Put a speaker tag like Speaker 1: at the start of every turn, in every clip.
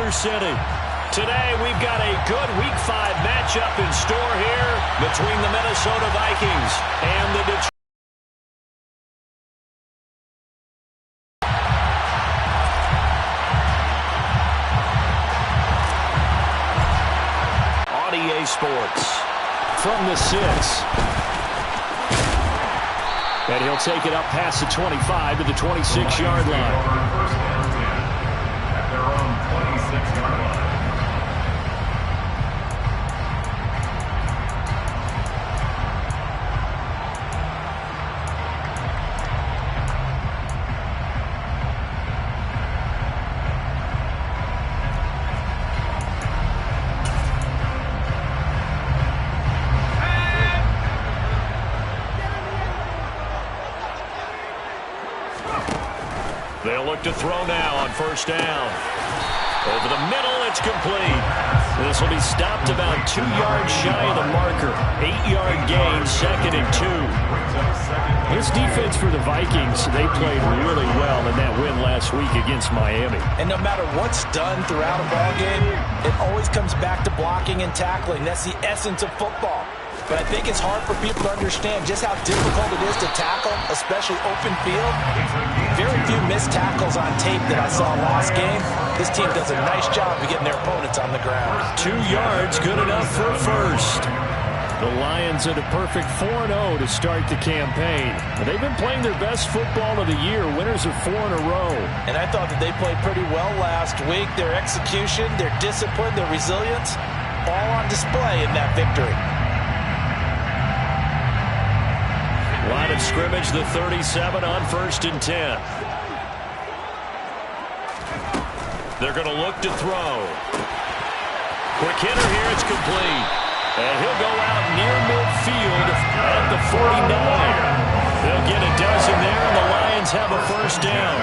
Speaker 1: Motor City. Today, we've got a good Week 5 matchup in store here between the Minnesota Vikings and the Detroit. EA Sports from the 6. And he'll take it up past the 25 to the 26-yard line. At their own 26-yard line. They'll look to throw now on first down. Over the middle, it's complete. This will be stopped about 2 yards shy of the marker. 8-yard gain, 2nd and 2. This defense for the Vikings, they played really well in that win last week against Miami.
Speaker 2: And no matter what's done throughout a ball game, it always comes back to blocking and tackling. That's the essence of football. But I think it's hard for people to understand just how difficult it is to tackle, especially open field. Very few missed tackles on tape that I saw last game. This team does a nice job of getting their opponents on the ground.
Speaker 1: 2 yards, good enough for a first. The Lions at a perfect 4-0 to start the campaign. They've been playing their best football of the year, winners of 4 in a row.
Speaker 2: And I thought that they played pretty well last week. Their execution, their discipline, their resilience, all on display in that victory.
Speaker 1: Line of scrimmage, the 37 on 1st and 10. They're going to look to throw. Quick hitter here, it's complete. And he'll go out near midfield at the 49. They'll get a dozen there, and the Lions have a first down.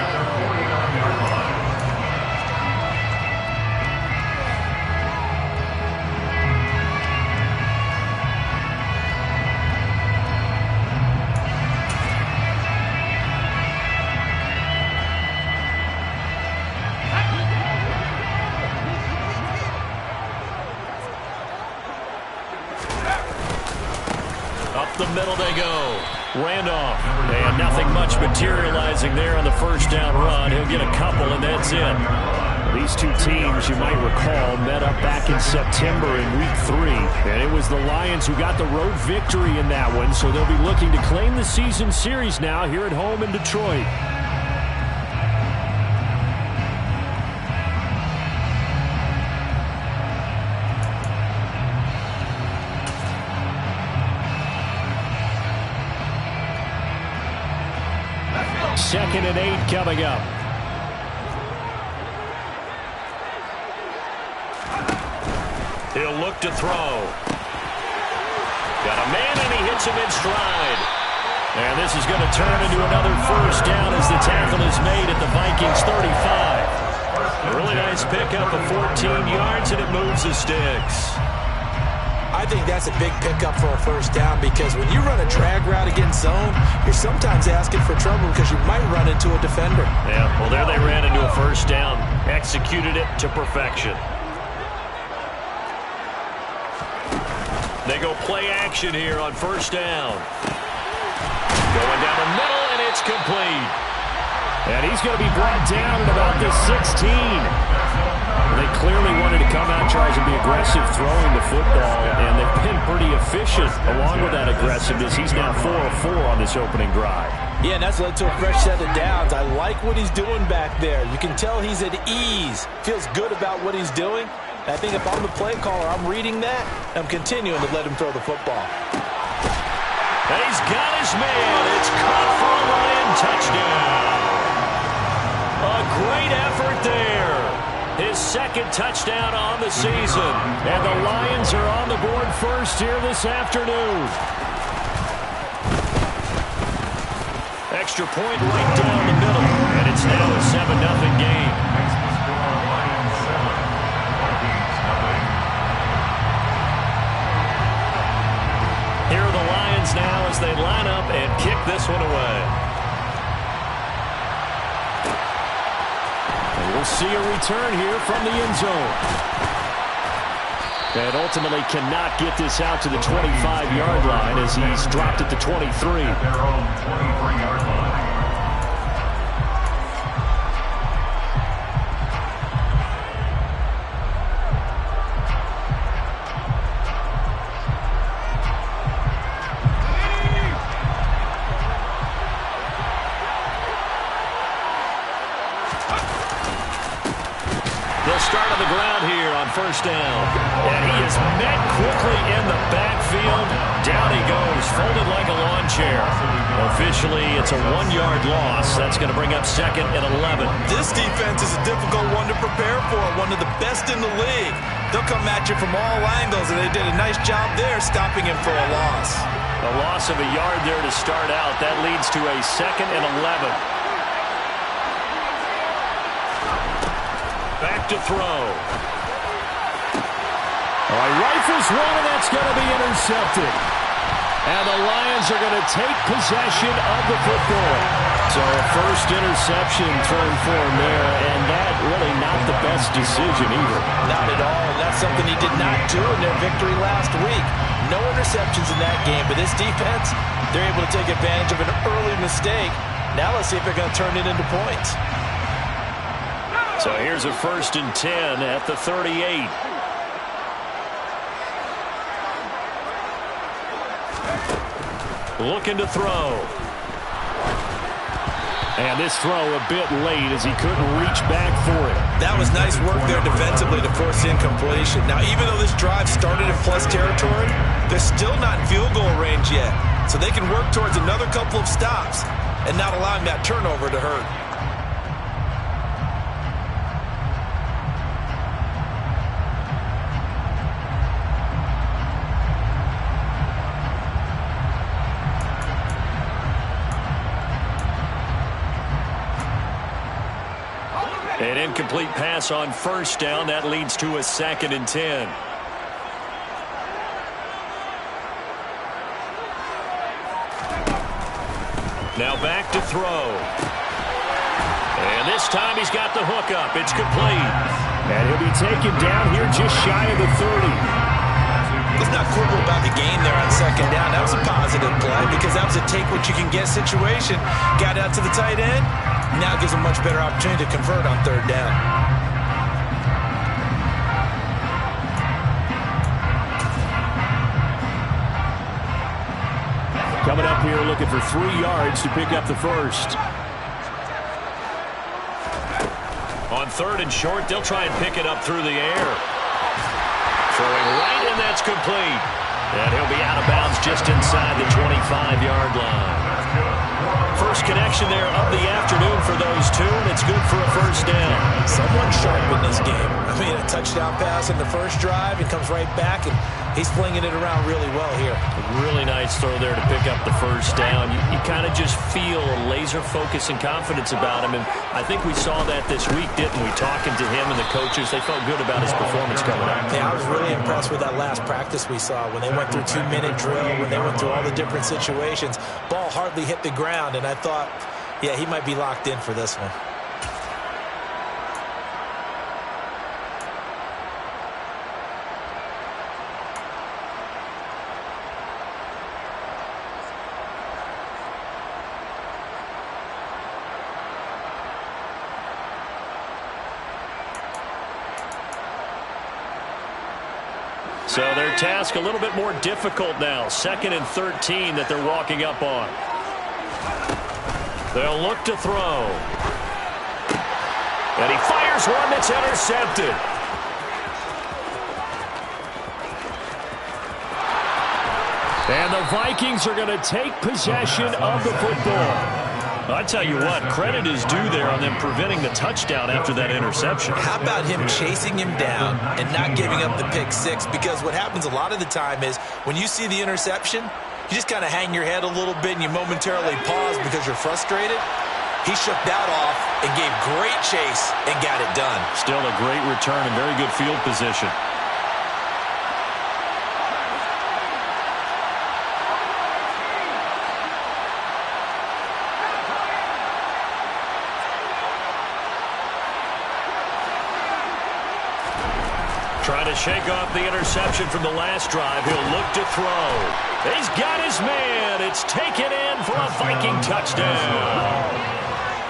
Speaker 1: The middle they go. Randolph. And nothing much materializing there on the first down run. He'll get a couple, and that's it. These two teams, you might recall, met up back in September in Week 3. And it was the Lions who got the road victory in that one, so they'll be looking to claim the season series now here at home in Detroit. Second and 8 coming up. He'll look to throw. Got a man, and he hits him in stride. And this is going to turn into another first down as the tackle is made at the Vikings 35. A really nice pickup of 14 yards, and it moves the sticks.
Speaker 2: I think that's a big pickup for a first down, because when you run a drag route against zone, you're sometimes asking for trouble because you might run into a defender.
Speaker 1: Yeah, well, there they ran into a first down. Executed it to perfection. They go play action here on first down. Going down the middle, and it's complete. And he's going to be brought down at about the 16. They clearly wanted to come out, Charles, and be aggressive throwing the football, and they've been pretty efficient along with that aggressiveness. He's now 4 of 4 on this opening drive.
Speaker 2: Yeah, and that's led to a fresh set of downs. I like what he's doing back there. You can tell he's at ease, feels good about what he's doing. And I think if I'm the play caller, I'm reading that, I'm continuing to let him throw the football.
Speaker 1: And he's got his man. It's caught for a Lion touchdown. A great effort there. His second touchdown on the season. And the Lions are on the board first here this afternoon. Extra point right down the middle. And it's now a 7-0 game. Here are the Lions now as they line up and kick this one away. We'll see a return here from the end zone. And ultimately cannot get this out to the 25-yard line as he's dropped at the 23.
Speaker 3: Their own 23-yard line.
Speaker 1: Start on the ground here on first down. And he is met quickly in the backfield. Down he goes, folded like a lawn chair. Officially, it's a 1-yard loss. That's going to bring up 2nd and 11.
Speaker 2: This defense is a difficult one to prepare for, one of the best in the league. They'll come at you from all angles, and they did a nice job there stopping him for a loss.
Speaker 1: A loss of a yard there to start out. That leads to a 2nd and 11. Back to throw. All right, rifles one, and that's going to be intercepted. And the Lions are going to take possession of the football. So a first interception thrown for him there, and that really not the best decision either.
Speaker 2: Not at all. That's something he did not do in their victory last week. No interceptions in that game, but this defense, they're able to take advantage of an early mistake. Now let's see if they're going to turn it into points.
Speaker 1: So here's a 1st and 10 at the 38. Looking to throw. And this throw a bit late as he couldn't reach back for it.
Speaker 2: That was nice work there defensively to force incompletion. Now, even though this drive started in plus territory, they're still not in field goal range yet. So they can work towards another couple of stops and not allowing that turnover to hurt.
Speaker 1: An incomplete pass on first down. That leads to a 2nd and 10. Now back to throw. And this time he's got the hook up. It's complete. And he'll be taken down here just shy of the 30.
Speaker 2: Let's not quibble about the gain there on 2nd down. That was a positive play because that was a take-what-you-can-get situation. Got out to the tight end. Now it gives them a much better opportunity to convert on 3rd down.
Speaker 1: Coming up here looking for 3 yards to pick up the first. On 3rd and short, they'll try and pick it up through the air. Throwing right, and that's complete. And he'll be out of bounds just inside the 25-yard line. First connection there of the afternoon for those two, and it's good for a 1st down.
Speaker 2: Someone sharp in this game. I mean, a touchdown pass in the first drive, and comes right back, and he's flinging it around really well here.
Speaker 1: A really nice throw there to pick up the 1st down. You kind of just feel a laser focus and confidence about him, and I think we saw that this week, didn't we? Talking to him and the coaches, they felt good about his performance coming up.
Speaker 2: Yeah, I was really impressed with that last practice we saw when they went through 2-minute drill, when they went through all the different situations. Ball hardly hit the ground, and I thought, yeah, he might be locked in for this one.
Speaker 1: So their task a little bit more difficult now. 2nd and 13 that they're walking up on. They'll look to throw. And he fires one that's intercepted. And the Vikings are going to take possession of the football. I tell you what, credit is due there on them preventing the touchdown after that interception.
Speaker 2: How about him chasing him down and not giving up the pick six? Because what happens a lot of the time is when you see the interception, you just kind of hang your head a little bit and you momentarily pause because you're frustrated. He shook that off and gave great chase and got it done.
Speaker 1: Still a great return and very good field position. Trying to shake off the interception from the last drive. He'll look to throw. He's got his man. It's taken in for a Viking touchdown.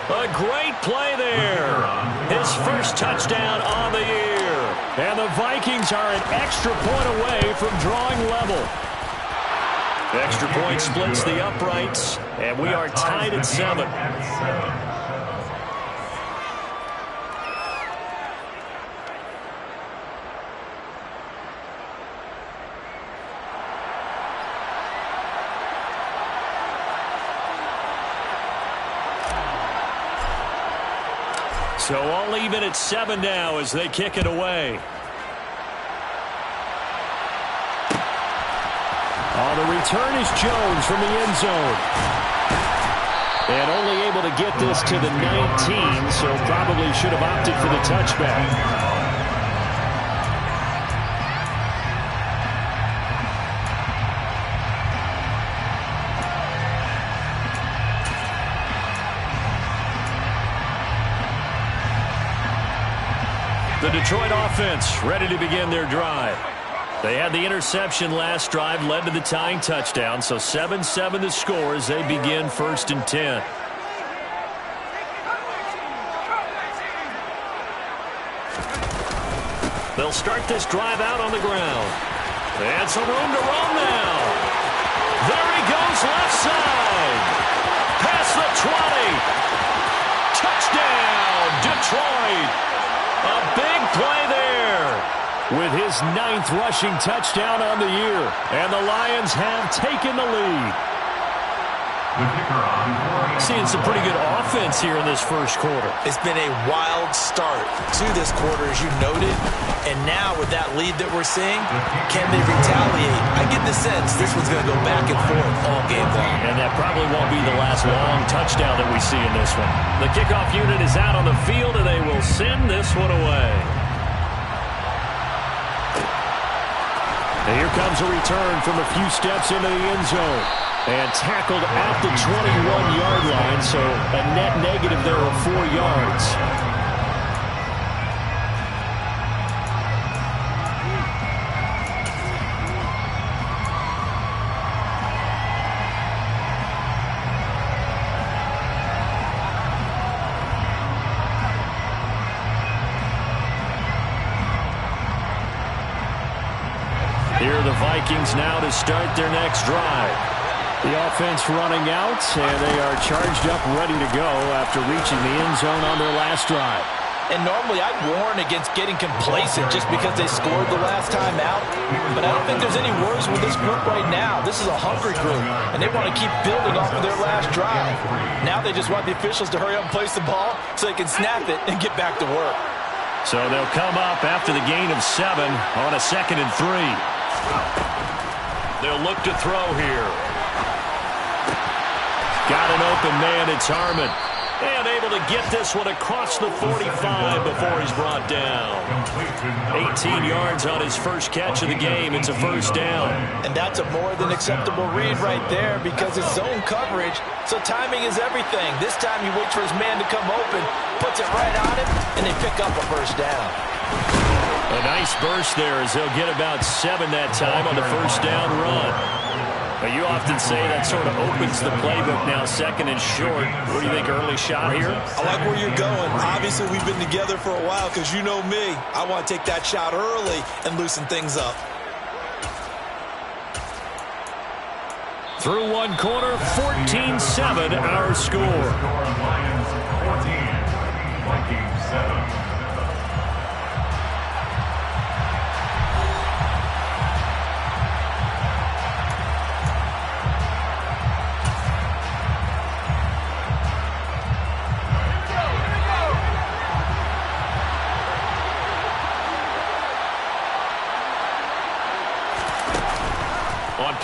Speaker 1: A great play there. His first touchdown on the year. And the Vikings are an extra point away from drawing level. Extra point splits the uprights, and we are tied at 7. So all even at 7 now as they kick it away. The return is Jones from the end zone. And only able to get this to the 19, so probably should have opted for the touchback. The Detroit offense ready to begin their drive. They had the interception last drive, led to the tying touchdown, so 7-7 the score as they begin 1st and 10. They'll start this drive out on the ground. And some room to roam now. There he goes left side. Past the 20. Touchdown, Detroit. A big play there. With his 9th rushing touchdown on the year. And the Lions have taken the lead. Seeing some pretty good offense here in this first quarter.
Speaker 2: It's been a wild start to this quarter, as you noted. And now with that lead that we're seeing, can they retaliate? I get the sense this one's going to go back and forth all game long.
Speaker 1: And that probably won't be the last long touchdown that we see in this one. The kickoff unit is out on the field, and they will send this one away. And here comes a return from a few steps into the end zone. And tackled at the 21-yard line, so a net negative there of 4 yards. Here are the Vikings now to start their next drive. The offense running out, and they are charged up, ready to go after reaching the end zone on their last drive.
Speaker 2: And normally I'd warn against getting complacent just because they scored the last time out. But I don't think there's any worries with this group right now. This is a hungry group, and they want to keep building off of their last drive. Now they just want the officials to hurry up and place the ball so they can snap it and get back to work.
Speaker 1: So they'll come up after the gain of 7 on a 2nd and 3. They'll look to throw here. Got an open man, it's Harmon. And able to get this one across the 45 before he's brought down. 18 yards on his first catch of the game. It's a first down.
Speaker 2: And that's a more than acceptable read right there because it's zone coverage, so timing is everything. This time he waits for his man to come open, puts it right on him, and they pick up a first down.
Speaker 1: A nice burst there as they'll get about 7 that time on the first down run. Now, you often say that sort of opens the playbook now, 2nd and short. What do you think, early shot here?
Speaker 4: I like where you're going. Obviously, we've been together for a while because you know me. I want to take that shot early and loosen things up.
Speaker 1: Through one quarter, 14-7 our score.
Speaker 3: Lions 14, Vikings 7.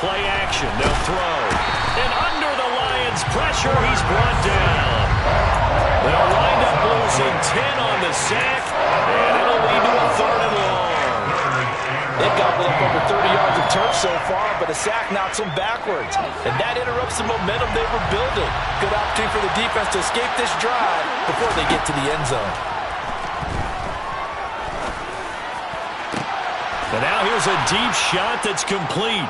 Speaker 1: Play action, they'll throw. And under the Lions' pressure, he's brought down. They'll wind up losing 10 on the sack, and it'll lead to a 3rd and long.
Speaker 2: They've gobbled up over 30 yards of turf so far, but a sack knocks them backwards. And that interrupts the momentum they were building. Good opportunity for the defense to escape this drive before they get to the end zone.
Speaker 1: And now here's a deep shot that's complete.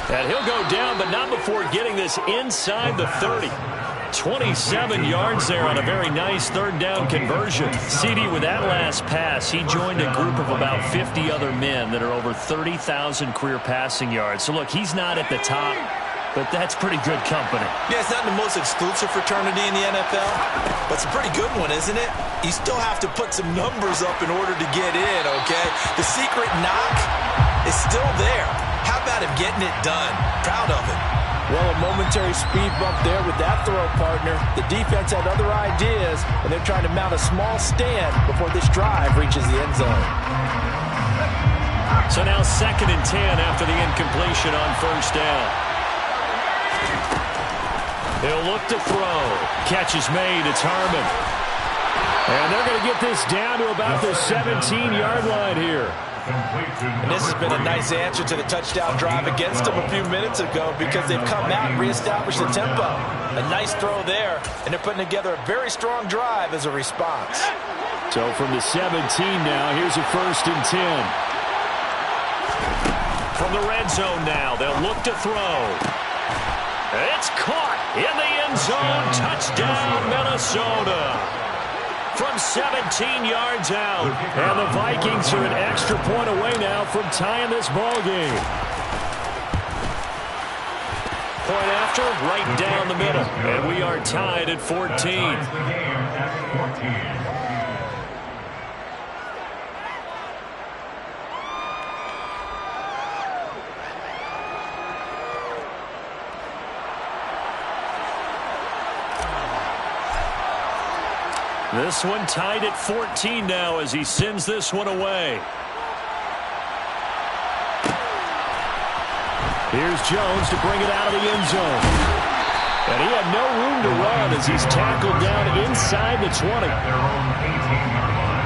Speaker 1: And he'll go down, but not before getting this inside the 30. 27 yards there on a very nice third down conversion. CD, with that last pass, he joined a group of about 50 other men that are over 30,000 career passing yards. So, look, he's not at the top, but that's pretty good company.
Speaker 2: Yeah, it's not the most exclusive fraternity in the NFL, but it's a pretty good one, isn't it? You still have to put some numbers up in order to get in, okay? The secret knock is still there. How about him getting it done? Proud of him.
Speaker 5: Well, a momentary speed bump there with that throw, partner. The defense had other ideas, and they're trying to mount a small stand before this drive reaches the end zone.
Speaker 1: So now 2nd and 10 after the incompletion on first down. He'll look to throw. Catch is made. It's Harmon. And they're going to get this down to about the 17-yard line here.
Speaker 2: And this has been a nice answer to the touchdown drive against them a few minutes ago because they've come out and reestablished the tempo. A nice throw there, and they're putting together a very strong drive as a response.
Speaker 1: So from the 17 now, here's a 1st and 10. From the red zone now, they'll look to throw. It's caught in the end zone. Touchdown, Minnesota. From 17 yards out. And the Vikings are an extra point away now from tying this ball game. Point after, right down the middle. And we are tied at 14. This one tied at 14 now as he sends this one away. Here's Jones to bring it out of the end zone. And he had no room to run as he's tackled down inside the 20.
Speaker 3: Their own 18-yard line.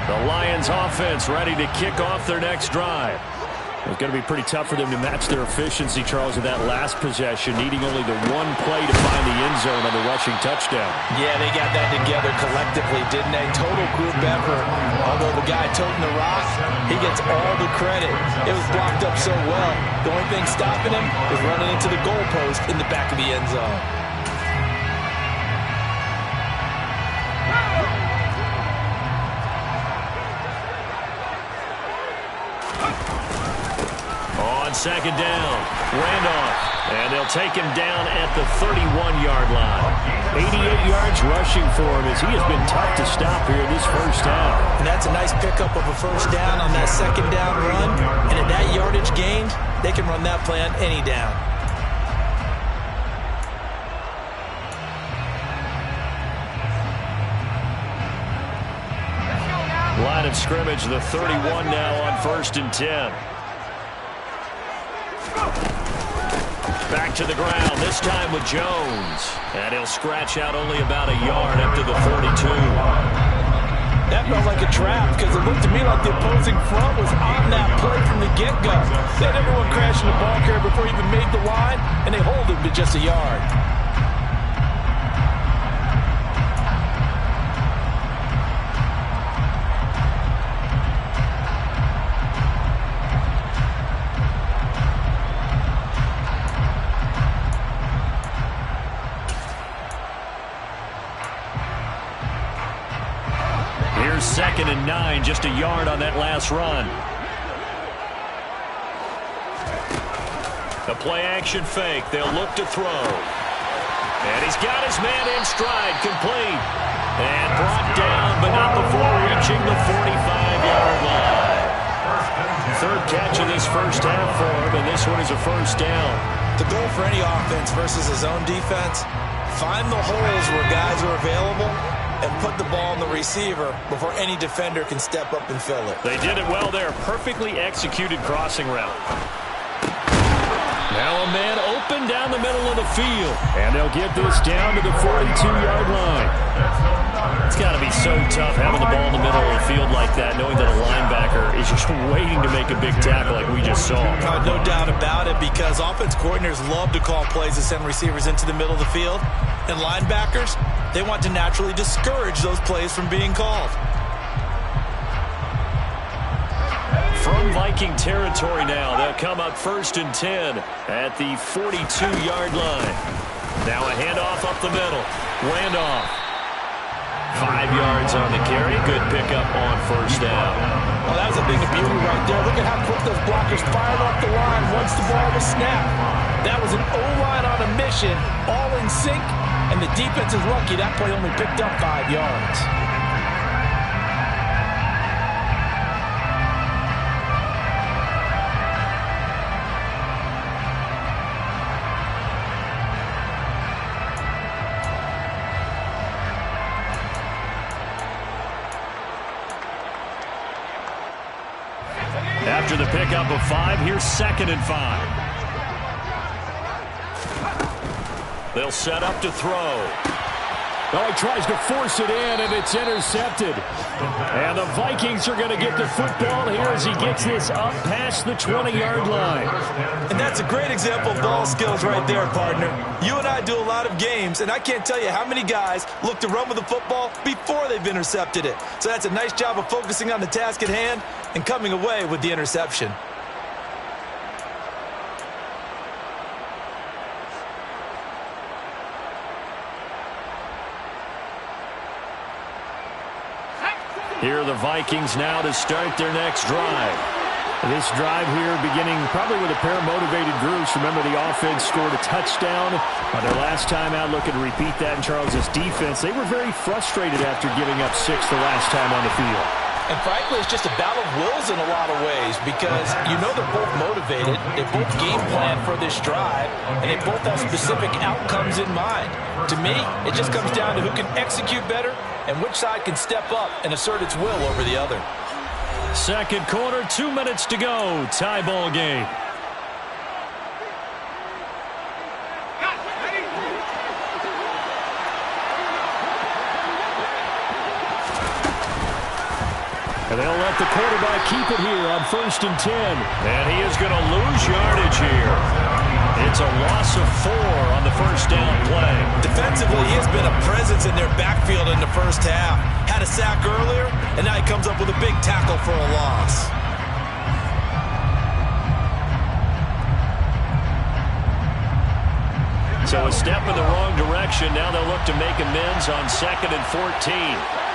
Speaker 1: The Lions offense ready to kick off their next drive. It's going to be pretty tough for them to match their efficiency, Charles, with that last possession, needing only the one play to find the end zone on the rushing touchdown.
Speaker 2: Yeah, they got that together collectively, didn't they? Total group effort. Although the guy toting the rock, he gets all the credit. It was blocked up so well. The only thing stopping him was running into the goalpost in the back of the end zone.
Speaker 1: Second down, Randolph, and they'll take him down at the 31-yard line. 88 yards rushing for him as he has been tough to stop here this first down.
Speaker 2: And that's a nice pickup of a first down on that second down run. And at that yardage gained, they can run that play on any down.
Speaker 1: Line of scrimmage, the 31 now on 1st and 10. Back to the ground, this time with Jones. And he'll scratch out only about a yard up to the 42.
Speaker 2: That felt like a trap because it looked to me like the opposing front was on that play from the get-go. They had everyone crashing the ball carrier before he even made the line, and they hold him to just a yard.
Speaker 1: Here's 2nd and 9, just a yard on that last run. The play-action fake. They'll look to throw. And he's got his man in stride, complete. And brought down, but not before reaching the 45-yard line. Third catch of this first half for him, and this one is a first down.
Speaker 2: The goal for any offense versus his own defense, find the holes where guys are available and put the ball on the receiver before any defender can step up and fill it.
Speaker 1: They did it well there. Perfectly executed crossing route. Now a man open down the middle of the field. And they'll get this down to the 42-yard line. It's got to be so tough having the ball in the middle of the field like that, knowing that a linebacker is just waiting to make a big tackle like we just saw.
Speaker 2: No doubt about it, because offense coordinators love to call plays to send receivers into the middle of the field. And linebackers, they want to naturally discourage those plays from being called.
Speaker 1: From Viking territory now, they'll come up 1st and 10 at the 42-yard line. Now a handoff up the middle. Randolph. 5 yards on the carry. Good pickup on 1st down.
Speaker 2: Well, that was a big beauty right there. Look at how quick those blockers fired off the line once the ball was snapped. That was an O-line on a mission, all in sync, and the defense is lucky that play only picked up 5 yards.
Speaker 1: After the pickup of 5, here's 2nd and 5. They'll set up to throw. Oh, he tries to force it in, and it's intercepted. And the Vikings are going to get the football here as he gets this up past the 20-yard line.
Speaker 2: And that's a great example of ball skills right there, partner. You and I do a lot of games, and I can't tell you how many guys look to run with the football before they've intercepted it. So that's a nice job of focusing on the task at hand and coming away with the interception.
Speaker 1: Here are the Vikings now to start their next drive. This drive here beginning probably with a pair of motivated groups. Remember, the offense scored a touchdown on their last time out. Looking to repeat that in Charles's defense. They were very frustrated after giving up 6 the last time on the field.
Speaker 2: And frankly, it's just a battle of wills in a lot of ways, because you know they're both motivated, they both game plan for this drive, and they both have specific outcomes in mind. To me, it just comes down to who can execute better and which side can step up and assert its will over the other.
Speaker 1: Second quarter, 2 minutes to go. Tie ball game. And they'll let the quarterback keep it here on 1st and 10. And he is going to lose yardage here. It's a loss of 4 on the 1st down play.
Speaker 2: Defensively, he has been a presence in their backfield in the first half. Had a sack earlier, and now he comes up with a big tackle for a loss.
Speaker 1: So a step in the wrong direction. Now they'll look to make amends on 2nd and 14.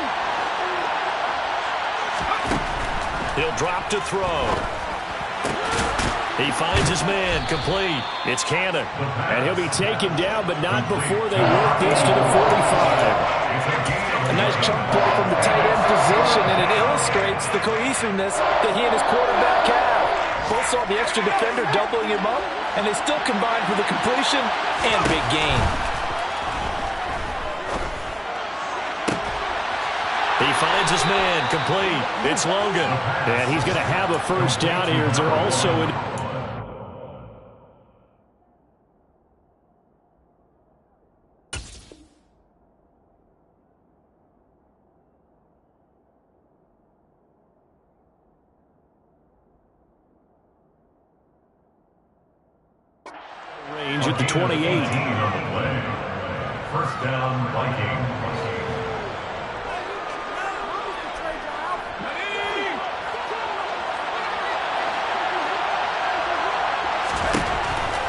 Speaker 1: He'll drop to throw. He finds his man, complete. It's Cannon. And he'll be taken down, but not before they work this to the 45.
Speaker 2: A nice chunk play from the tight end position, and it illustrates the cohesiveness that he and his quarterback have. Both saw the extra defender doubling him up, and they still combined for the completion and big gain.
Speaker 1: He finds his man, complete. It's Logan. And he's going to have a 1st down here. They're also in. Range at the 28.
Speaker 3: 1st down, Vikings.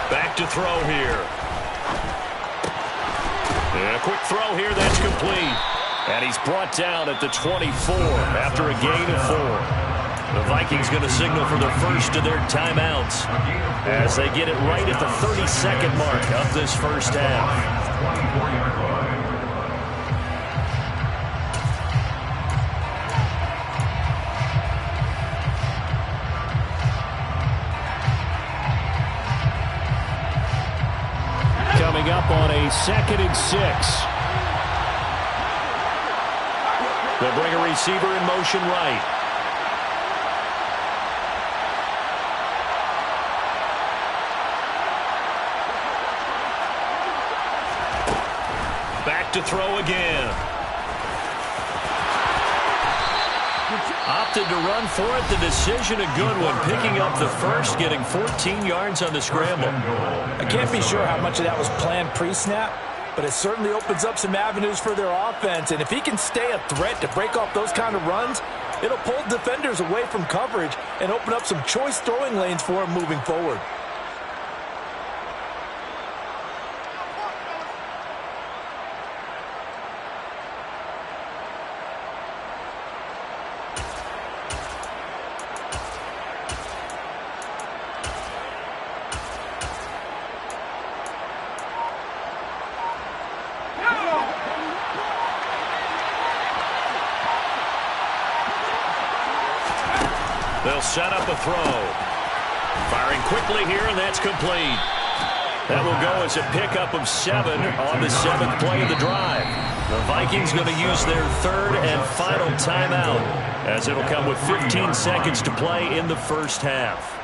Speaker 1: Back to throw here. And a quick throw here, that's complete. And he's brought down at the 24 after a gain of 4. The Vikings going to signal for the first of their timeouts as they get it right at the 32nd mark of this first half.
Speaker 3: 24-yard line.
Speaker 1: Coming up on a 2nd and 6. They'll bring a receiver in motion right. Back to throw again. Opted to run for it. The decision, a good one. Picking up the first, getting 14 yards on the scramble.
Speaker 5: I can't be sure how much of that was planned pre-snap, but it certainly opens up some avenues for their offense. And if he can stay a threat to break off those kind of runs, it'll pull defenders away from coverage and open up some choice throwing lanes for him moving forward.
Speaker 1: They'll set up a throw. Firing quickly here, and that's complete. That will go as a pickup of 7 on the 7th play of the drive. The Vikings going to use their 3rd and final timeout, as it'll come with 15 seconds to play in the first half.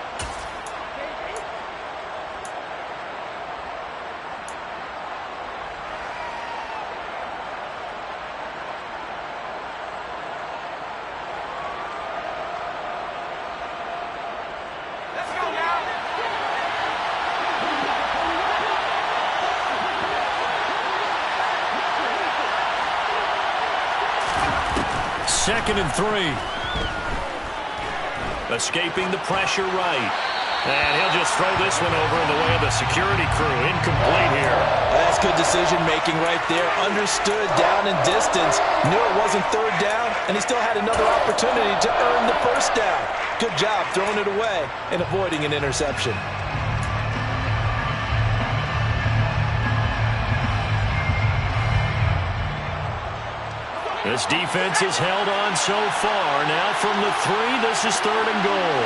Speaker 1: Second and 3. Escaping the pressure right. And he'll just throw this one over in the way of the security crew. Incomplete here.
Speaker 2: That's good decision-making right there. Understood down and distance. Knew it wasn't 3rd down, and he still had another opportunity to earn the 1st down. Good job throwing it away and avoiding an interception.
Speaker 1: This defense has held on so far. Now from the 3, this is 3rd and goal.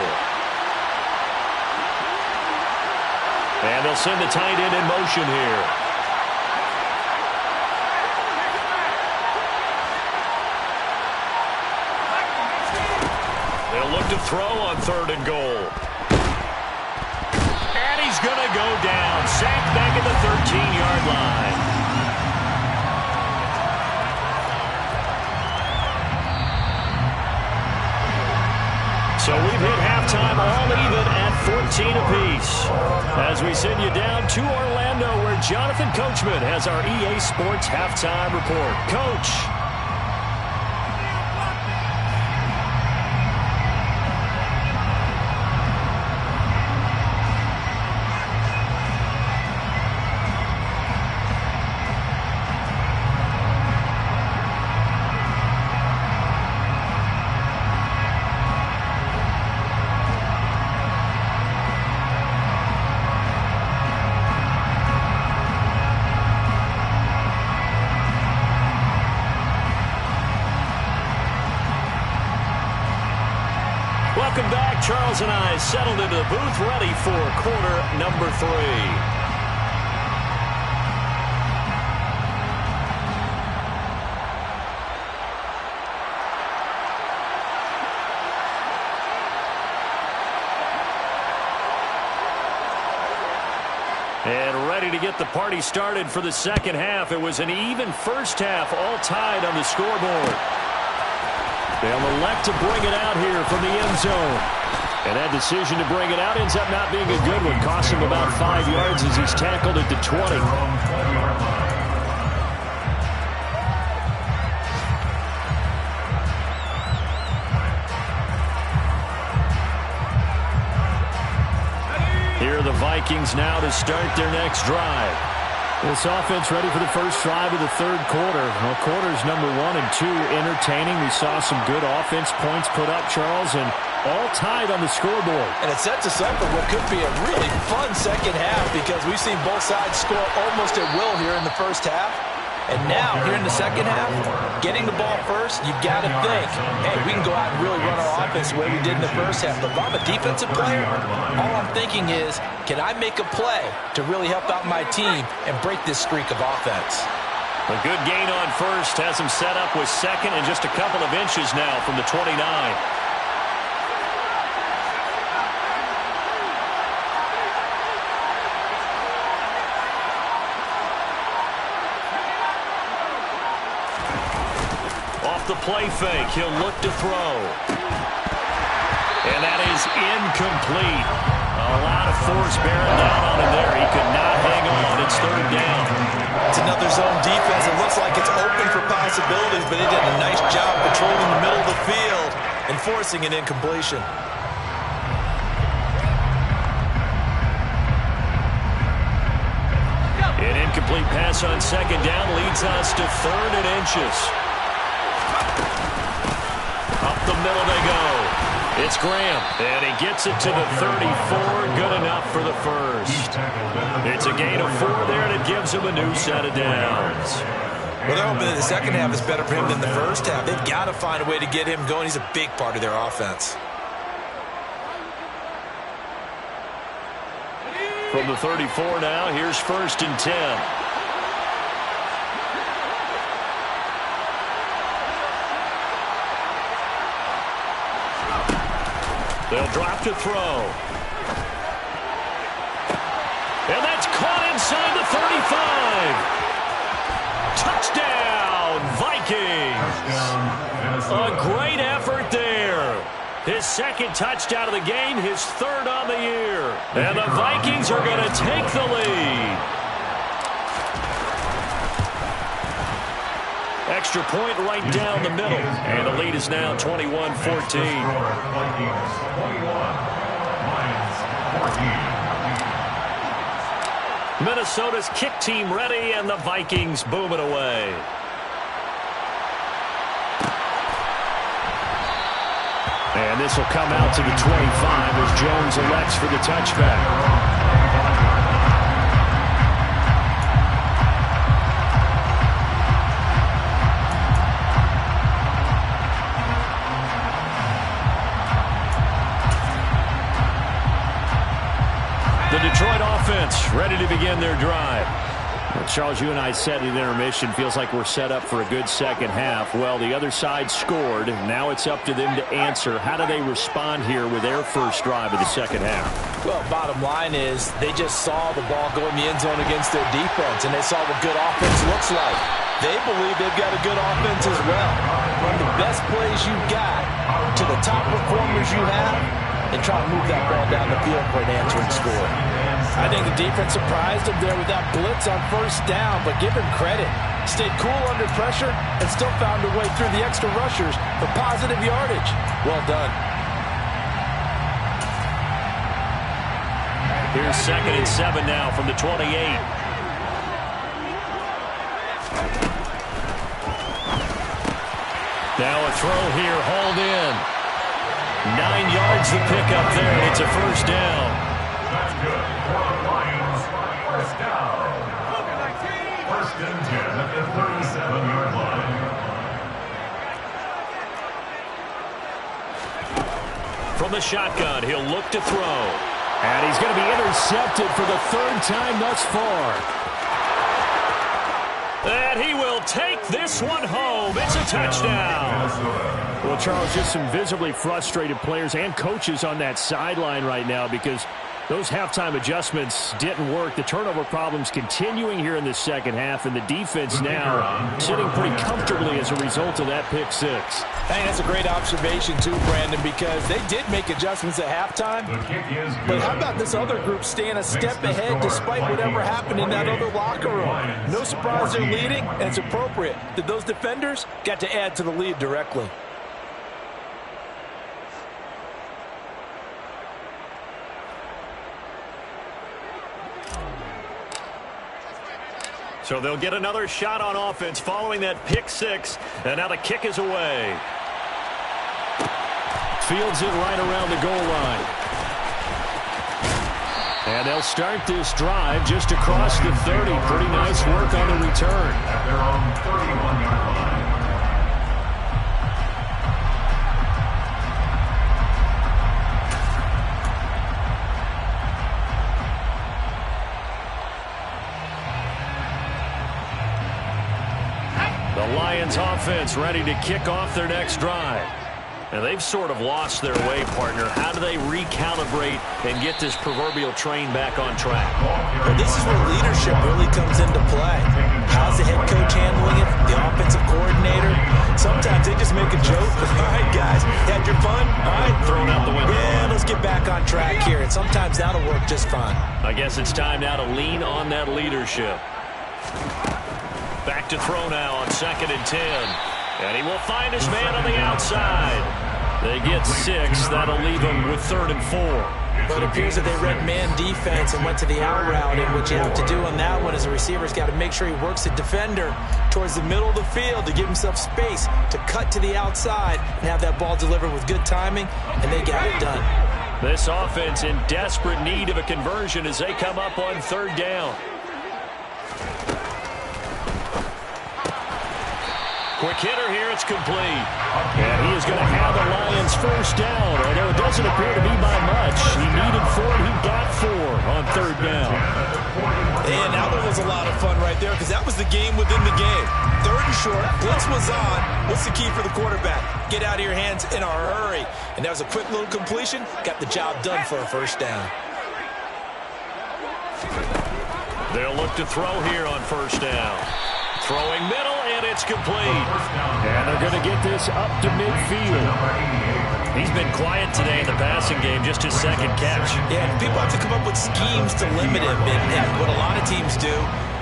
Speaker 1: And they'll send the tight end in motion here. They'll look to throw on 3rd and goal. And he's going to go down. Sacked back at the 13-yard line. So we've hit halftime all even at 14 apiece. As we send you down to Orlando, where Jonathan Coachman has our EA Sports halftime report. Coach. Welcome back. Charles and I settled into the booth, ready for quarter number 3. And ready to get the party started for the second half. It was an even first half, all tied on the scoreboard. They'll elect to bring it out here from the end zone. And that decision to bring it out ends up not being a good one. Cost him about 5 yards as he's tackled at the 20. Here are the Vikings now to start their next drive. This offense ready for the first drive of the 3rd quarter. Well, quarters number 1 and 2 entertaining. We saw some good offense points put up, Charles, and all tied on the scoreboard.
Speaker 2: And it sets us up for what could be a really fun second half, because we've seen both sides score almost at will here in the first half. And now, here in the second half, getting the ball first, you've got to think, hey, we can go out and really run our offense the way we did in the first half. But if I'm a defensive player, all I'm thinking is, can I make a play to really help out my team and break this streak of offense?
Speaker 1: A good gain on first has him set up with 2nd and just a couple of inches now from the 29. The play fake. He'll look to throw. And that is incomplete. A lot of force bearing down on him there. He could not hang on. It's third down.
Speaker 4: It's another zone defense. It looks like it's open for possibilities, but he did a nice job patrolling the middle of the field and forcing an incompletion.
Speaker 1: An incomplete pass on second down leads us to 3rd and inches. Up the middle they go. It's Graham, and he gets it to the 34. Good enough for the first. It's a gain of 4 there, and it gives him a new set of downs.
Speaker 4: Well, they're hoping that the second half is better for him than the first half. They've got to find a way to get him going. He's a big part of their offense.
Speaker 1: From the 34 now, here's 1st and 10. They'll drop to throw. And that's caught inside the 35. Touchdown, Vikings. A great effort there. His 2nd touchdown of the game, his 3rd on the year. And the Vikings are going to take the lead. Extra point right down the middle. And the lead is now 21-14. Minnesota's kick team ready, and the Vikings boom it away. And this will come out to the 25 as Jones elects for the touchback. The Detroit offense ready to begin their drive. Well, Charles, you and I said in intermission, feels like we're set up for a good second half. Well, the other side scored. Now it's up to them to answer. How do they respond here with their first drive of the second half?
Speaker 5: Well, bottom line is they just saw the ball go in the end zone against their defense, and they saw what good offense looks like. They believe they've got a good offense as well. Run the best plays you've got to the top performers you have, and try to move that ball down the field for an answering score. I think the defense surprised him there with that blitz on 1st down, but give him credit. Stayed cool under pressure and still found a way through the extra rushers for positive yardage. Well done.
Speaker 1: Here's 2nd and 7 now from the 28. Now a throw here, hauled in. 9 yards to pick up there, and it's a 1st down.
Speaker 3: That's good. For the Lions, 1st down. 1st and 10 at the 37-yard line.
Speaker 1: From the shotgun, he'll look to throw. And he's going to be intercepted for the 3rd time thus far. And he will take this one home. It's a touchdown. Well, Charles, just some visibly frustrated players and coaches on that sideline right now because those halftime adjustments didn't work. The turnover problems continuing here in the second half, and the defense now sitting pretty comfortably as a result of that pick six.
Speaker 5: I think that's a great observation too, Brandon, because they did make adjustments at halftime. But how about this other group staying a step ahead despite whatever happened in that other locker room? No surprise they're leading, and it's appropriate that those defenders got to add to the lead directly.
Speaker 1: So they'll get another shot on offense following that pick six, and now the kick is away. Fields it right around the goal line. And they'll start this drive just across the 30. Pretty nice work on the return.
Speaker 3: At their own 31-yard line.
Speaker 1: The Lions offense ready to kick off their next drive. And they've sort of lost their way, partner. How do they recalibrate and get this proverbial train back on track?
Speaker 2: Well, this is where leadership really comes into play. How's the head coach handling it? The offensive coordinator? Sometimes they just make a joke. All right, guys, had your fun? All right.
Speaker 1: Thrown out the window.
Speaker 2: Yeah, let's get back on track here. And sometimes that'll work just fine.
Speaker 1: I guess it's time now to lean on that leadership. Back to throw now on 2nd and 10. And he will find his man on the outside. They get 6. That'll leave him with 3rd and 4.
Speaker 2: But it appears that they read man defense and went to the out route. And what you have to do on that one is the receiver's got to make sure he works the defender towards the middle of the field to give himself space to cut to the outside and have that ball delivered with good timing, and they got it done.
Speaker 1: This offense in desperate need of a conversion as they come up on 3rd down. Quick hitter here, it's complete. And he is going to have the Lions first down, although it doesn't appear to be by much. He needed 4, he got 4 on 3rd down.
Speaker 4: And that one was a lot of fun right there because that was the game within the game. 3rd and short, blitz was on. What's the key for the quarterback? Get out of your hands in a hurry. And that was a quick little completion. Got the job done for a first down.
Speaker 1: They'll look to throw here on 1st down. Throwing middle, and it's complete. And they're going to get this up to midfield. He's been quiet today in the passing game, just his 2nd catch.
Speaker 2: Yeah, people have to come up with schemes to limit him. And what a lot of teams do,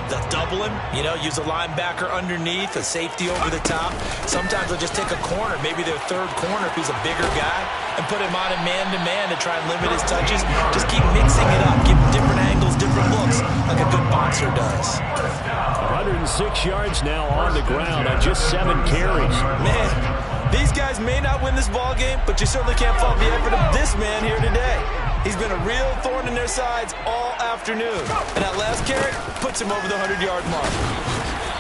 Speaker 2: they'll double him, use a linebacker underneath, a safety over the top. Sometimes they'll just take a corner, maybe their 3rd corner if he's a bigger guy, and put him on a man-to-man to try and limit his touches. Just keep mixing it up, give him different angles, different looks, like a good boxer does.
Speaker 1: 106 yards now on the ground on just 7 carries.
Speaker 2: Man, these guys may not win this ball game, but you certainly can't fault the effort of this man here today. He's been a real thorn in their sides all afternoon. And that last carry puts him over the 100-yard mark.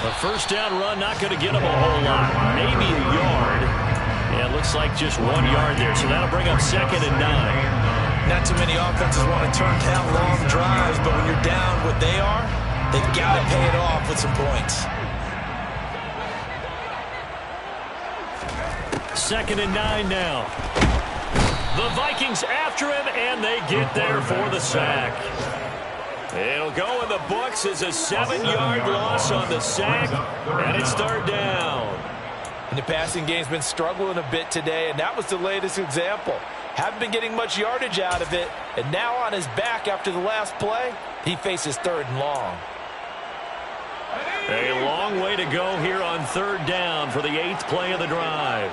Speaker 1: A first down run not going to get him a whole lot. Maybe a yard. Yeah, it looks like just 1 yard there. So that'll bring up 2nd and 9.
Speaker 2: Not too many offenses want to turn down long drives, but when you're down what they are, they've got to pay it off with some points.
Speaker 1: 2nd and 9 now. The Vikings after him, and they get there for the sack. It'll go in the books as a 7-yard loss on the sack, and it's 3rd down.
Speaker 5: And the passing game's been struggling a bit today, and that was the latest example. Haven't been getting much yardage out of it, and now on his back after the last play, he faces 3rd and long.
Speaker 1: A long way to go here on 3rd down for the 8th play of the drive.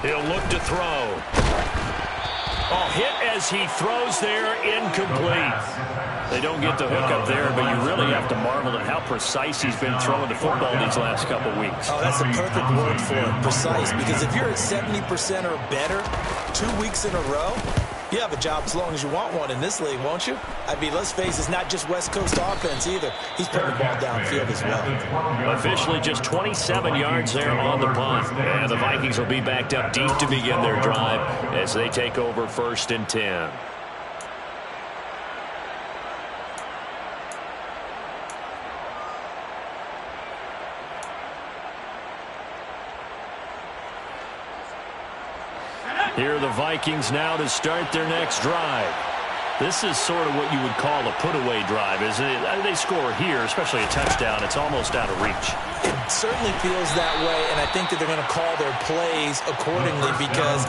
Speaker 1: He'll look to throw. Oh, hit as he throws there, incomplete. They don't get the hook up there, but you really have to marvel at how precise he's been throwing the football these last couple weeks.
Speaker 2: Oh, that's the perfect word for it, precise. Because if you're at 70% or better 2 weeks in a row, you have a job as long as you want one in this league, won't you? I mean, let's face it, it's not just West Coast offense either. He's putting the ball downfield as well.
Speaker 1: Officially just 27 yards there on the punt. And the Vikings will be backed up deep to begin their drive as they take over 1st and 10. Here are the Vikings now to start their next drive. This is sort of what you would call a put-away drive, isn't it? They score here, especially a touchdown. It's almost out of reach.
Speaker 2: It certainly feels that way, and I think that they're going to call their plays accordingly because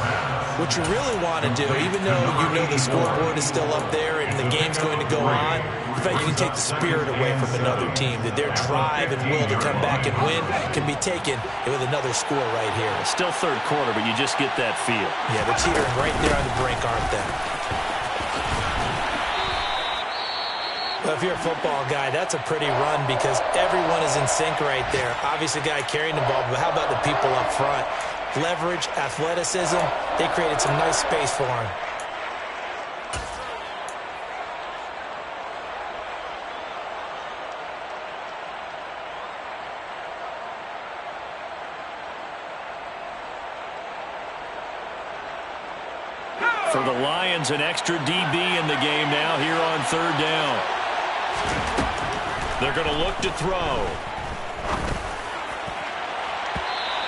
Speaker 2: what you really want to do, even though you know the scoreboard is still up there and the game's going to go on, in fact, you can take the spirit away from another team, that their drive and will to come back and win can be taken with another score right here.
Speaker 1: It's still 3rd quarter, but you just get that feel.
Speaker 2: Yeah, they're teetering right there on the brink, aren't they? Well, if you're a football guy, that's a pretty run because everyone is in sync right there. Obviously, the guy carrying the ball, but how about the people up front? Leverage, athleticism, they created some nice space for him.
Speaker 1: For the Lions, an extra DB in the game now here on 3rd down. They're going to look to throw.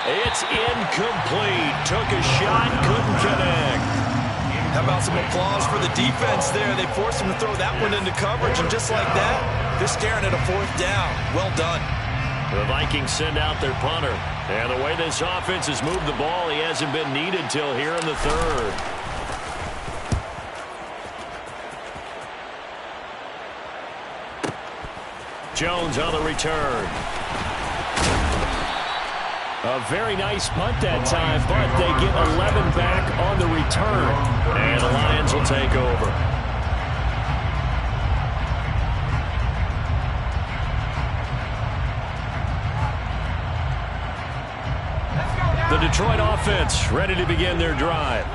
Speaker 1: It's incomplete. Took a shot, couldn't connect.
Speaker 4: How about some applause for the defense there? They forced him to throw that one into coverage, and just like that, they're staring at a 4th down. Well done.
Speaker 1: The Vikings send out their punter. And the way this offense has moved the ball, he hasn't been needed till here in the 3rd. Jones on the return. A very nice punt that time, but they get 11 back on the return. And the Lions will take over. The Detroit offense ready to begin their drive.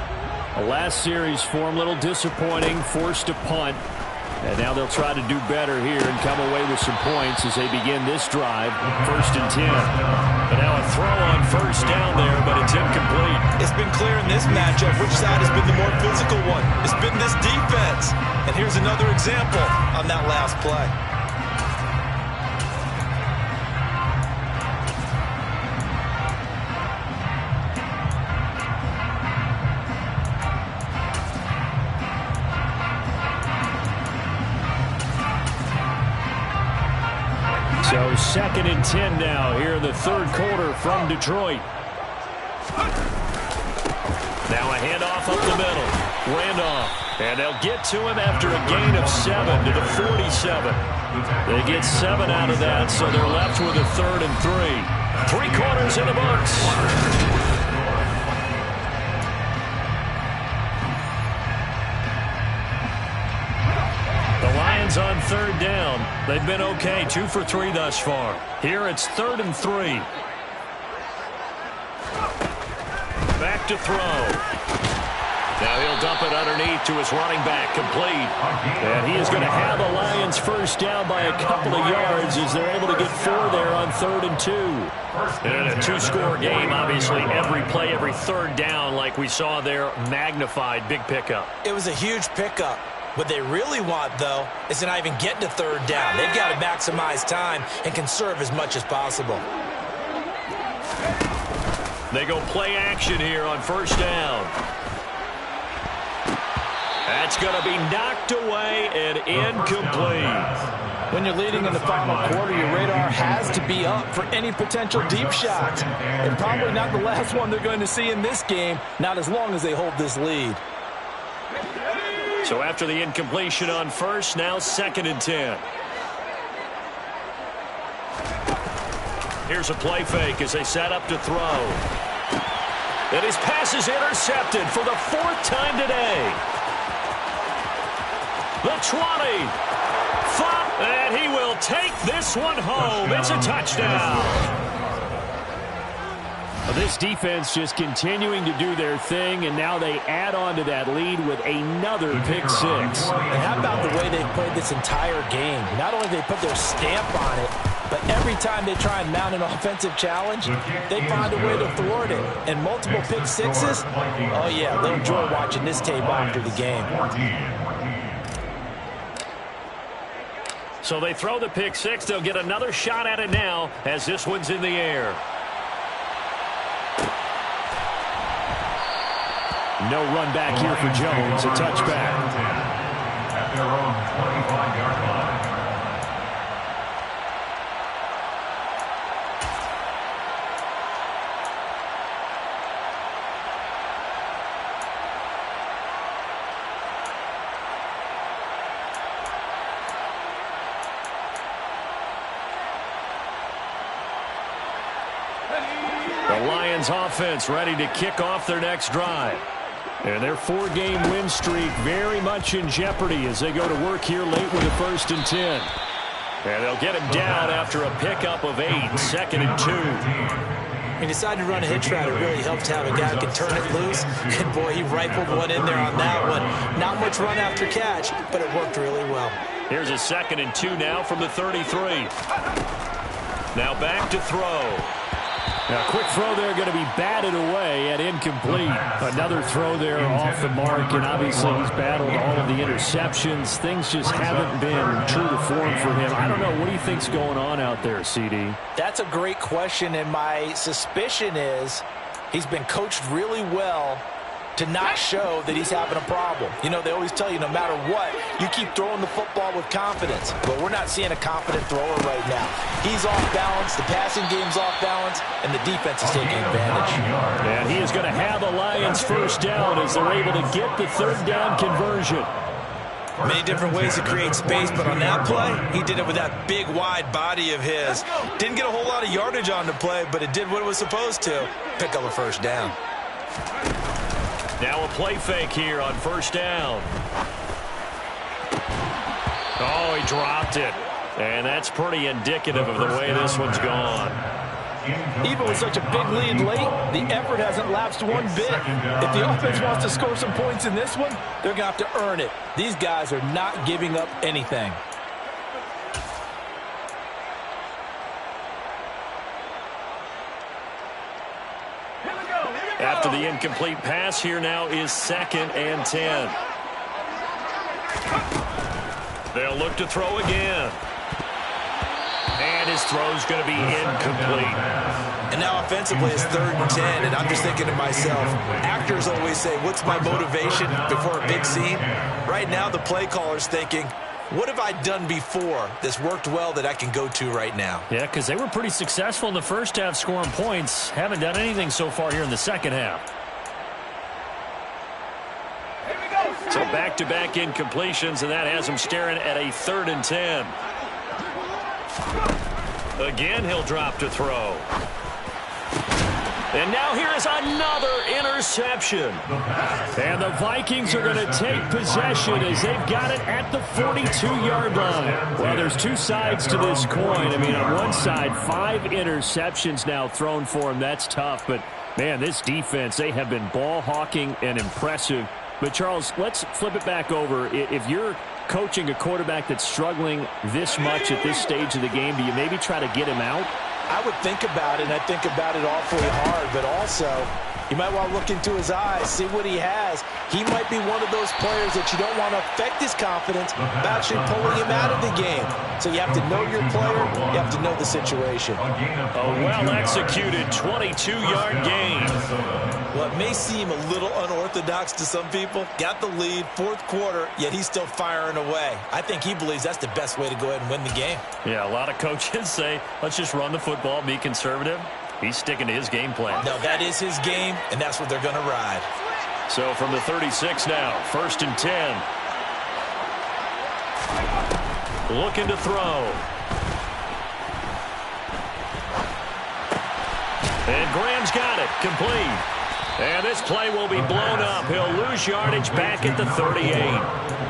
Speaker 1: The last series for them a little disappointing, forced to punt. And now they'll try to do better here and come away with some points as they begin this drive, 1st and 10. But now a throw on 1st down there, but it's incomplete.
Speaker 4: It's been clear in this matchup which side has been the more physical one. It's been this defense. And here's another example on that last play.
Speaker 1: So 2nd and 10 now here in the 3rd quarter from Detroit. Now a handoff up the middle. Randolph. And they'll get to him after a gain of 7 to the 47. They get 7 out of that, so they're left with a 3rd and 3. 3 quarters in the books. On 3rd down. They've been okay, 2 for 3 thus far. Here it's 3rd and 3. Back to throw. Now he'll dump it underneath to his running back, complete. And he is going to have the Lions 1st down by a couple of yards as they're able to get 4 there on 3rd and 2. And a 2-score game, obviously, every play, every 3rd down like we saw there, magnified, big pickup.
Speaker 2: It was a huge pickup. What they really want, though, is to not even get to 3rd down. They've got to maximize time and conserve as much as possible.
Speaker 1: They go play action here on 1st down. That's going to be knocked away and incomplete.
Speaker 5: When you're leading in the final quarter, your radar has to be up for any potential deep shots. And probably not the last one they're going to see in this game, not as long as they hold this lead.
Speaker 1: So after the incompletion on 1st, now 2nd and 10. Here's a play fake as they set up to throw. And his pass is intercepted for the 4th time today. The 20. And he will take this one home. It's a touchdown. This defense just continuing to do their thing, and now they add on to that lead with another pick 6.
Speaker 5: And how about the way they played this entire game? Not only did they put their stamp on it, but every time they try and mount an offensive challenge, they find a way to thwart it. And multiple pick 6s, oh yeah, they'll enjoy watching this tape after the game.
Speaker 1: So they throw the pick 6. They'll get another shot at it now as this one's in the air. No run back here for Jones. A touchback.
Speaker 3: At their own 25-yard line.
Speaker 1: The Lions offense ready to kick off their next drive. And their 4-game win streak very much in jeopardy as they go to work here late with a 1st and 10. And they'll get him down after a pickup of 8, 2nd and 2.
Speaker 2: He decided to run a hitch route. It really helped to have a guy who can turn it loose. And boy, he rifled one in there on that one. Not much run after catch, but it worked really well.
Speaker 1: Here's a 2nd and 2 now from the 33. Now back to throw. Now, a quick throw there going to be batted away and incomplete. Another throw there off the mark, and obviously he's battled all of the interceptions. Things just haven't been true to form for him. I don't know. What do you think's going on out there, CD?
Speaker 5: That's a great question, and my suspicion is he's been coached really well to not show that he's having a problem. You know, they always tell you no matter what, you keep throwing the football with confidence. But we're not seeing a confident thrower right now. He's off balance, the passing game's off balance, and the defense is taking advantage.
Speaker 1: And he is going to have a Lions first down as they're able to get the third down conversion.
Speaker 4: Many different ways to create space, but on that play, he did it with that big, wide body of his. Didn't get a whole lot of yardage on the play, but it did what it was supposed to. Pick up a first down.
Speaker 1: Now a play fake here on first down. Oh, he dropped it. And that's pretty indicative of the way this one's gone.
Speaker 5: Even with such a big lead late, the effort hasn't lapsed one bit. If the offense wants to score some points in this one, they're going to have to earn it. These guys are not giving up anything.
Speaker 1: After the incomplete pass, here now is 2nd and 10. They'll look to throw again. And his throw's going to be incomplete.
Speaker 4: And now offensively it's 3rd and 10, and I'm just thinking to myself, actors always say, what's my motivation before a big scene? Right now the play caller's thinking, what have I done before that's worked well that I can go to right now?
Speaker 1: Yeah, because they were pretty successful in the first half scoring points. Haven't done anything so far here in the second half. So back-to-back incompletions, and that has him staring at a 3rd and 10. Again, he'll drop to throw. And now here is another interception. And the Vikings are going to take possession as they've got it at the 42-yard line. Well, there's two sides to this coin. I mean, on one side, 5 interceptions now thrown for him. That's tough. But, man, this defense, they have been ball hawking and impressive. But, Charles, let's flip it back over. If you're coaching a quarterback that's struggling this much at this stage of the game, do you maybe try to get him out?
Speaker 5: I would think about it, and I think about it awfully hard, but also you might want to look into his eyes, see what he has. He might be one of those players that you don't want to affect his confidence by actually pulling him out of the game. So you have to know your player, you have to know the situation.
Speaker 1: A well-executed 22-yard gain.
Speaker 4: Well, it may seem a little unorthodox to some people. Got the lead, 4th quarter, yet he's still firing away. I think he believes that's the best way to go ahead and win the game.
Speaker 1: Yeah, a lot of coaches say, let's just run the football, be conservative. He's sticking to his game plan.
Speaker 4: No, that is his game, and that's what they're going to ride.
Speaker 1: So from the 36 now, 1st and 10. Looking to throw. And Graham's got it, complete. And this play will be blown up. He'll lose yardage back at the 38.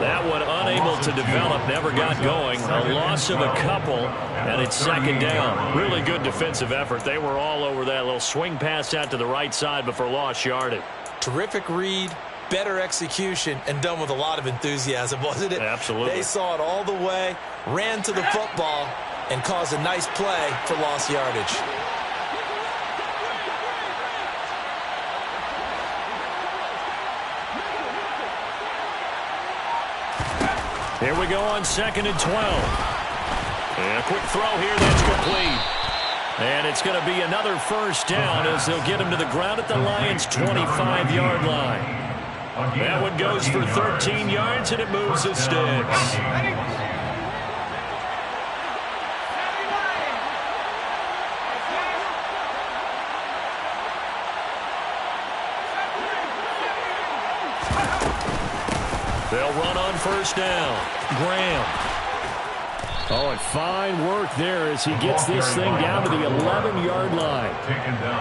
Speaker 1: That one unable to develop, never got going. A loss of a couple, and it's 2nd down. Really good defensive effort. They were all over that little swing pass out to the right side before lost yardage.
Speaker 4: Terrific read, better execution, and done with a lot of enthusiasm, wasn't it?
Speaker 1: Absolutely.
Speaker 4: They saw it all the way, ran to the football, and caused a nice play for lost yardage.
Speaker 1: Here we go on 2nd and 12. And a quick throw here, that's complete. And it's going to be another first down as they'll get him to the ground at the Lions' 25-yard line. That one goes for 13 yards, and it moves the sticks. They'll run on first down. Graham. Oh, and fine work there as he gets this thing down to the 11-yard line.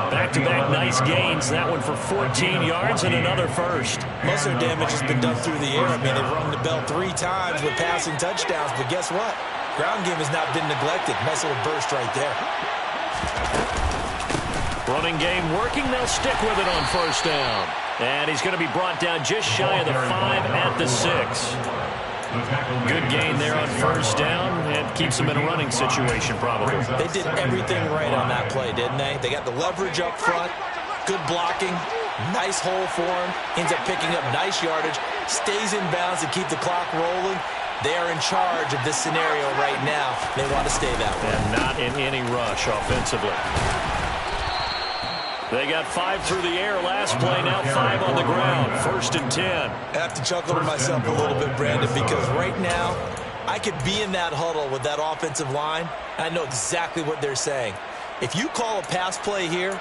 Speaker 1: Back-to-back nice gains. That one for 14 yards and another first.
Speaker 4: Most of their damage has been done through the air. I mean, they've rung the bell 3 times with passing touchdowns, but guess what? Ground game has not been neglected. Nice little burst right there.
Speaker 1: Running game working. They'll stick with it on first down. And he's going to be brought down just shy of the 5 at the 6. Good gain there on first down and keeps them in a running situation probably.
Speaker 2: They did everything right on that play, didn't they? They got the leverage up front, good blocking, nice hole for him, ends up picking up nice yardage, stays in bounds to keep the clock rolling. They are in charge of this scenario right now. They want to stay that way.
Speaker 1: And not in any rush offensively. They got 5 through the air last play, now 5 on the ground. 1st and 10.
Speaker 2: I have to chuckle to myself a little bit, Brandon, because right now I could be in that huddle with that offensive line. I know exactly what they're saying. If you call a pass play here,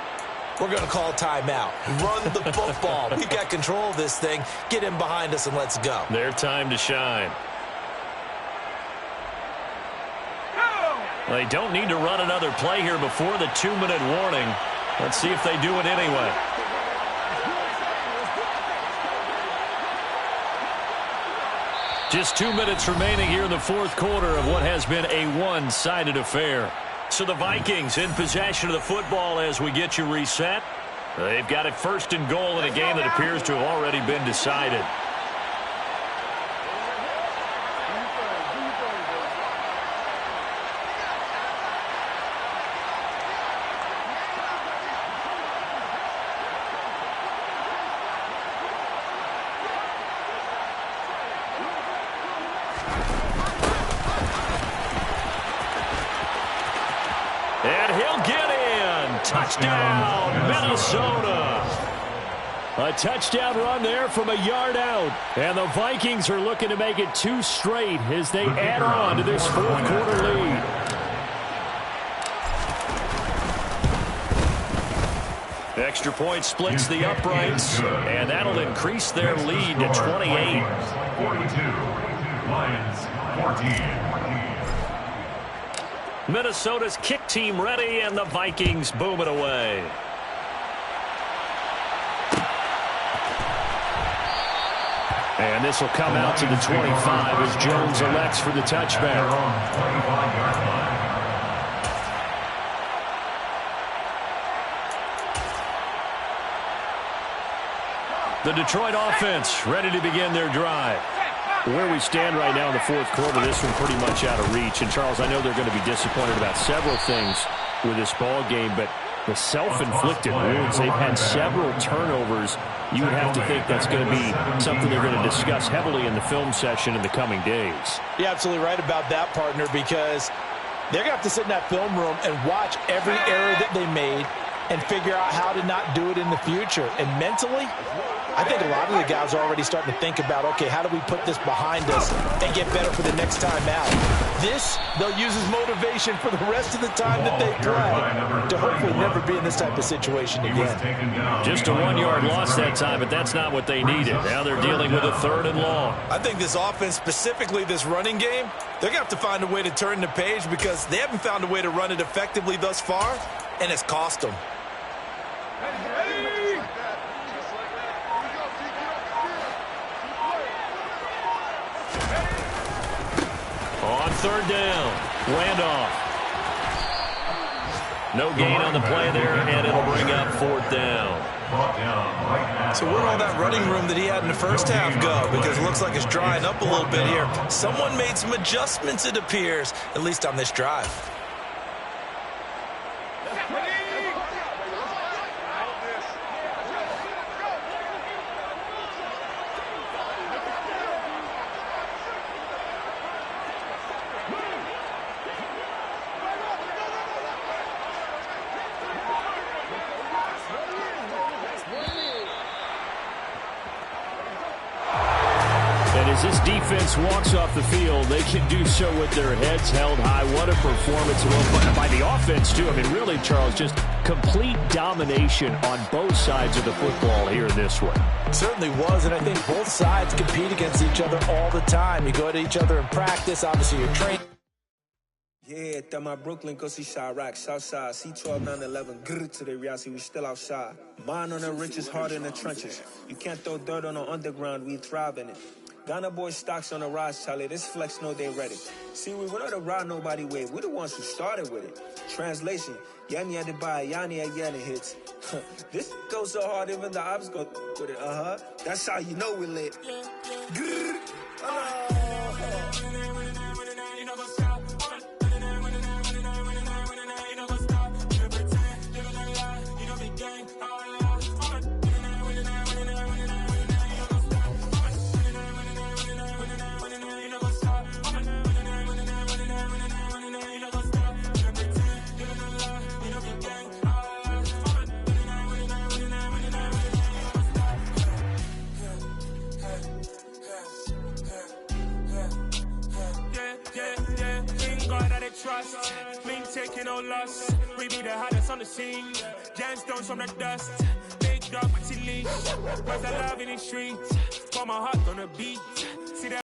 Speaker 2: we're going to call a timeout. Run the football. We've got control of this thing. Get in behind us and let's go.
Speaker 1: Their time to shine. They don't need to run another play here before the 2-minute warning. Let's see if they do it anyway. Just 2 minutes remaining here in the 4th quarter of what has been a one-sided affair. So the Vikings in possession of the football as we get you reset. They've got it 1st and goal in a game that appears to have already been decided. And he'll get in. Touchdown, Minnesota. A touchdown run there from a yard out. And the Vikings are looking to make it 2 straight as they add on to this 4th quarter lead. Extra point splits the uprights, and that'll increase their lead to 28.
Speaker 3: 42, Lions 14.
Speaker 1: Minnesota's kick team ready, and the Vikings boom it away. And this will come out to the 25 as Jones elects for the touchback. The Detroit offense ready to begin their drive. Where we stand right now in the 4th quarter, this one pretty much out of reach. And, Charles, I know they're going to be disappointed about several things with this ball game, but the self-inflicted wounds, they've had several turnovers. You would have to think that's going to be something they're going to discuss heavily in the film session in the coming days.
Speaker 5: You're absolutely right about that, partner, because they're going to have to sit in that film room and watch every error that they made and figure out how to not do it in the future. And mentally, I think a lot of the guys are already starting to think about, okay, how do we put this behind us and get better for the next time out? This, they'll use as motivation for the rest of the time that they play to hopefully never be in this type of situation again.
Speaker 1: Just a 1-yard loss that time, but that's not what they needed. Now they're dealing with a 3rd and long.
Speaker 2: I think this offense, specifically this running game, they're going to have to find a way to turn the page because they haven't found a way to run it effectively thus far, and it's cost them.
Speaker 1: On 3rd down, Randolph. No gain on the play there, and it'll bring up 4th down.
Speaker 2: So where'd all that running room that he had in the first half go? Because it looks like it's drying up a little bit here. Someone made some adjustments, it appears, at least on this drive.
Speaker 1: As this defense walks off the field, they can do so with their heads held high. What a performance by the offense, too. I mean, really, Charles, just complete domination on both sides of the football here in this one.
Speaker 5: It certainly was, and I think both sides compete against each other all the time. You go to each other in practice. Obviously, you're trained.
Speaker 6: Yeah, that my Brooklyn, go see Chirac, Southside, C12, 911, grr to the reality, we still outside. Mine on the richest, heart in the trenches. You can't throw dirt on the underground, we thrive in it. Ghana boys stocks on the rise, Charlie. This flex know they ready. See, we're not a ride nobody wave. We're the ones who started with it. Translation: Yanni had to buy, Yanni at Yanni hits. This goes so hard, even the ops go with it. That's how you know we lit.
Speaker 7: trust. Been taking no loss. We be the hottest on the scene. Gemstones from the dust. Big dog, pretty leash. Cause I love in the streets. Put my heart on the beat.